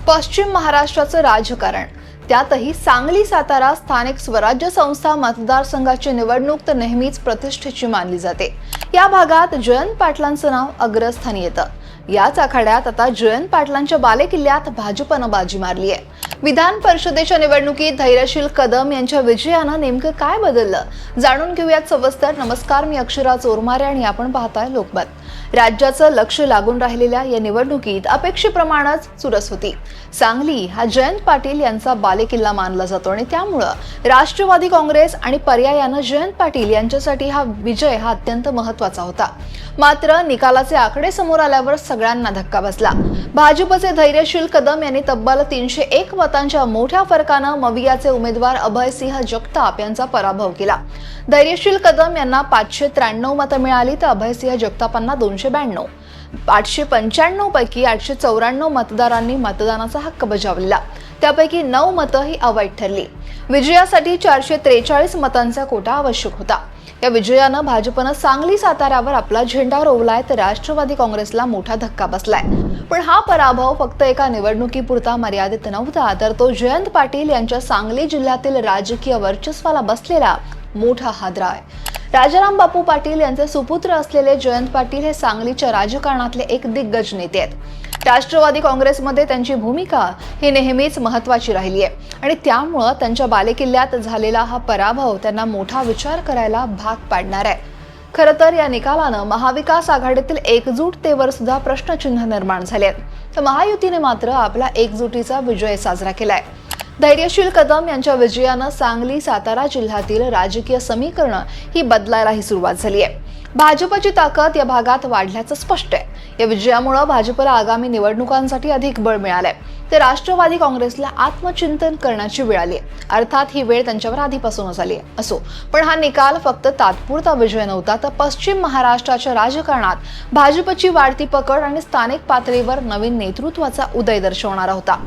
पश्चिम महाराष्ट्राचं राजकारण, त्यातही सांगली सातारा स्थानिक स्वराज्य संस्था मतदारसंघाची निवडणूक तर नेहमीच प्रतिष्ठेची मानली जाते। या भागात जयंत पाटलांचं नाव अग्रस्थानी येतं। याच आखाड्यात आता जयंत पाटलांच्या बालेकिल्ल्यात भाजपनं बाजी मारली आहे। विधान परिषदेच्या निवडणुकीत धैर्यशील कदम यांच्या विजयानं नेमकं काय बदललं, जाणून घेऊयात सविस्तर। नमस्कार, मी अक्षरा चोरमारे आणि आपण पाहताय लोकमत। राज्याचं लक्ष लागून राहिलेल्या या निवडणुकीत अपेक्षेप्रमाणेच चुरस होती। सांगली हा जयंत पाटील यांचा बालेकिल्ला मानला जातो आणि त्यामुळे राष्ट्रवादी काँग्रेस आणि पर्यायानं जयंत पाटील यांच्यासाठी हा विजय अत्यंत महत्त्वाचा होता। मात्र निकालाचे आकडे समोर आल्यावर सगळ्यांना धक्का बसला। भाजपचे धैर्यशील कदम यांनी तब्बल 301 मतांच्या मोठ्या फरकानं मवियाचे उमेदवार अभयसिंह जगताप यांचा पराभव केला। धैर्यशील कदम यांना 593 मतं मिळाली तर अभयसिंह जगतापांना 292। 895 पैकी 894 मतदारांनी मतदानाचा हक्क बजावला, त्यापैकी 9 मतं ही अवैध ठरली। विजयासाठी 443 मतांचा कोटा आवश्यक होता। या विजयानं भाजपनं सांगली साताऱ्यावर आपला झेंडा रोवलाय तर राष्ट्रवादी काँग्रेसला मोठा धक्का बसलाय। पण हा पराभव फक्त एका निवडणुकीपुरता मर्यादित नव्हता, तर तो जयंत पाटील यांच्या सांगली जिल्ह्यातील राजकीय वर्चस्वाला बसलेला मोठा हादरा आहे। राजाराम बापू पाटील यांचे सुपुत्र असलेले जयंत पाटील हे सांगलीच्या राजकारणातले एक दिग्गज नेते आहेत। राष्ट्रवादी काँग्रेसमध्ये त्यांची भूमिका ही नेहमीच महत्त्वाची राहिली आहे आणि त्यामुळे त्यांच्या बालेकिल्ल्यात झालेला हा पराभव त्यांना मोठा विचार करायला भाग पाडणार आहे। खरं तर या निकालानं महाविकास आघाडीतील एकजूटतेवर सुद्धा प्रश्नचिन्ह निर्माण झाले आहेत, तर महायुतीने मात्र आपला एकजुटीचा विजय साजरा केलाय। धैर्यशील कदम यांच्या विजयानं सांगली सातारा जिल्ह्यातील राजकीय समीकरण ही बदलायलाही सुरुवात झाली आहे। भाजपची ताकद या भागात वाढल्याचं स्पष्ट आहे। या विजयामुळे भाजपला आगामी निवडणुकांसाठी अधिक बळ मिळालंय, तर राष्ट्रवादी काँग्रेसला आत्मचिंतन करण्याची वेळ आली। अर्थात ही वेळ त्यांच्यावर आधीपासूनच आली असो, पण हा निकाल फक्त तात्पुरता विजय नव्हता, तर पश्चिम महाराष्ट्राच्या राजकारणात भाजपची वाढती पकड आणि स्थानिक पातळीवर नवीन नेतृत्वाचा उदय दर्शवणारा होता।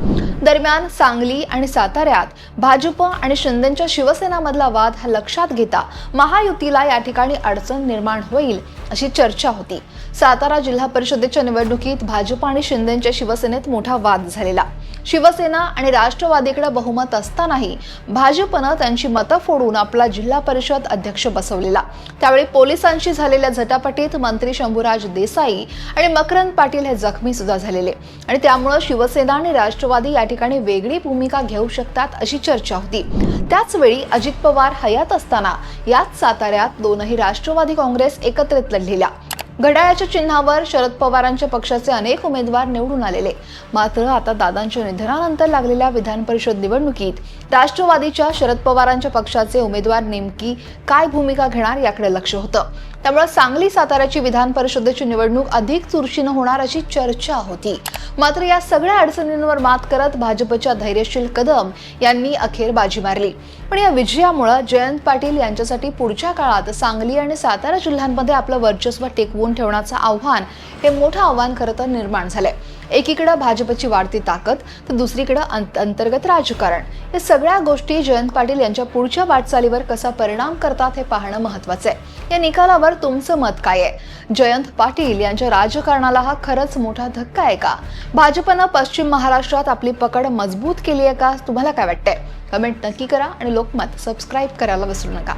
दरम्यान सांगली आणि साताऱ्यात भाजप आणि शिंदेच्या शिवसेनामधला वाद हा लक्षात घेता महायुतीला या ठिकाणी अडचण निर्माण होईल अशी चर्चा होती। सातारा जिल्हा परिषदेच्या निवडणुकीत भाजप आणि शिंदेच्या शिवसेनेत मोठा वाद झालेला। शिवसेना आणि राष्ट्रवादीकडे बहुमत असतानाही भाजपनं त्यांची मतं फोडून आपला जिल्हा परिषद अध्यक्ष बसवलेला। त्यावेळी पोलिसांशी झालेल्या झटापटीत मंत्री शंभूराज देसाई आणि मकरंद पाटील हे जखमी सुद्धा झालेले आणि त्यामुळे शिवसेना आणि राष्ट्रवादी या ठिकाणी वेगळी भूमिका घेऊ शकतात अशी चर्चा होती। त्याच वेळी अजित पवार हयात असताना याच साताऱ्यात दोनही राष्ट्रवादी काँग्रेस एकत्रित लढलेल्या। घड्याळाच्या चिन्हावर शरद पवारांच्या पक्षाचे अनेक उमेदवार निवडून आलेले। मात्र आता दादांच्या निधनानंतर लागलेल्या विधान परिषद निवडणुकीत राष्ट्रवादीच्या शरद पवारांच्या पक्षाचे उमेदवार नेमकी काय भूमिका घेणार याकडे लक्ष होतं। त्यामुळे सांगली साताऱ्याची विधान परिषदेची निवडणूक अधिक चुरशीनं होणार अशी चर्चा होती। मात्र या सगळ्या अडचणींवर मात करत भाजपच्या धैर्यशील कदम यांनी अखेर बाजी मारली। पण या विजयामुळे जयंत पाटील यांच्यासाठी पुढच्या काळात सांगली आणि सातारा जिल्ह्यांमध्ये आपलं वर्चस्व टिकवून ठेवण्याचं आव्हान हे मोठं आव्हान खरं तर निर्माण झालंय। एकीकडे भाजपची वाढती ताकद तर दुसरीकडे अंतर्गत राजकारण, या सगळ्या गोष्टी जयंत पाटील यांच्या पुढच्या वाटचालीवर कसा परिणाम करतात हे पाहणं महत्त्वाचं आहे। या निकालावर तुमचं मत काय आहे? जयंत पाटील यांच्या राजकारणाला हा खरंच मोठा धक्का आहे का? भाजपनं पश्चिम महाराष्ट्रात आपली पकड मजबूत केली आहे का? तुम्हाला काय वाटतंय? कमेंट नक्की करा आणि लोकमत सबस्क्राईब करायला विसरू नका।